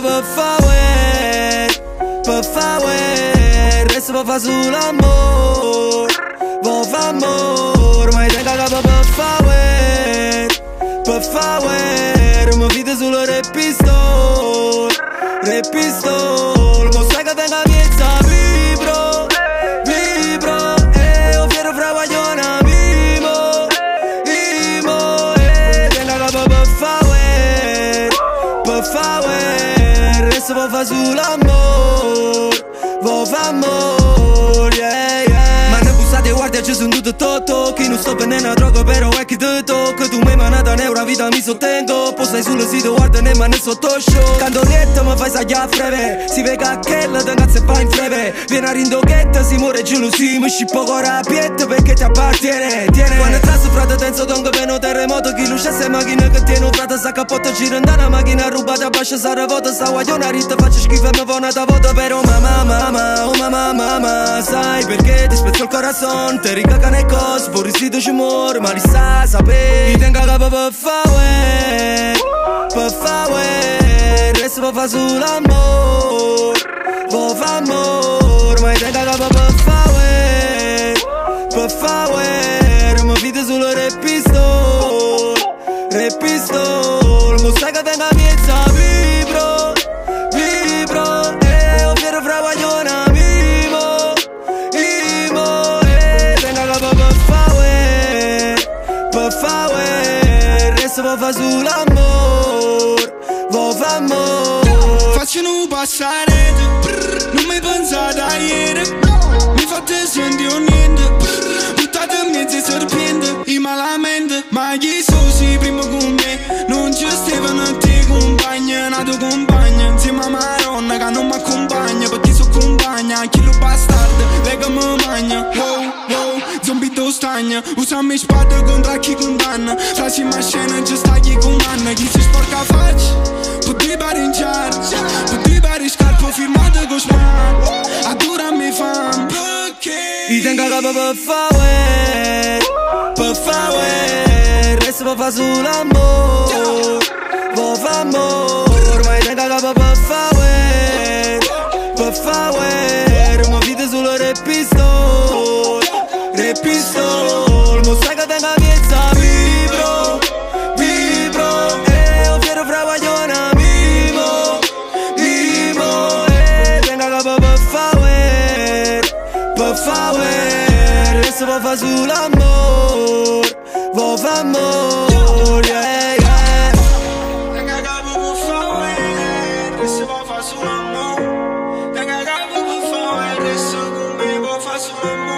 per fare, resto per fare sull'amore, vuoi fare amore, ma tengo capo per fare, mi fido solo repistol, mo sai che tengo a miezza vibro, ho fiero fra guagliona mimo, tengo capo per fare, resto per fare sull'amore, vuoi fare amore, yeah, yeah. Ma ne bussate guardia ci sono tutto tutto, che non sto prendendo droga però è che te tocca, tu mi hai mandato una vita mi sostengo, poi stai sul sito guarda ne mani sotto show, cantoletta mi fai saglia a freve, si vede che quella te cazzo e fa in freve, viene a rindoghetta si muore gelosia, mi scippo cuore a pietta perché ti appartiene, tiene. Quando trasso frate tenso tongo per un terremoto, chi luce se macchina che tiene un frate sa cappotto, gira in una macchina rubata a bascia sarà vuota, sta guagliona ritta faccio schifo e mi fa una vuota, però mamma, sai perché ti spezzo il corazon, te ricaga nei cos, vorresti ci muore, ma li sa sapere, ti tengo a capo per fare, resto per fare sull'amore, vuoi fare amore, ma ti tengo a capo per fare, mi fido solo repistol, mo sai che tengo a miezza vibro, ho fiero fra guagliona mimo, tengo a capo per fare, resto per fare sull'amore, vuoi fare amore. Facciano un passare, non mi pensate a ieri, mi fate sentire niente, buttate in mezzo ai serpenti, i malamente, ma chi sosi prima con me, non ci stavano a te compagna, nato compagna, insieme a Maronna che non mi accompagna, perché so compagna, chi lo bastardo, lei che mi magna, wow, zombie do stagna, usami spada contro chi condanna, frasi ma scena ci sta chi comanda, chi si sporca faccia, potrei parinciare, potrei pari scarpo firmato con smart, adorami fam, perché ti tengo a capo per fare, resto per fare sull'amore, vuoi fare amore, ma ti tengo a capo per fare, mi fido solo repistol, mo sai che tengo a miezza vibro, ho fiero fra guagliona mimo, tengo a capo per fare, resto per fare sull'amore, vuoi fare amore, yeah, yeah. Tengo a capo per fare, resto per fare sull'amore, tengo a capo per fare, resto con me per fare sull'amore.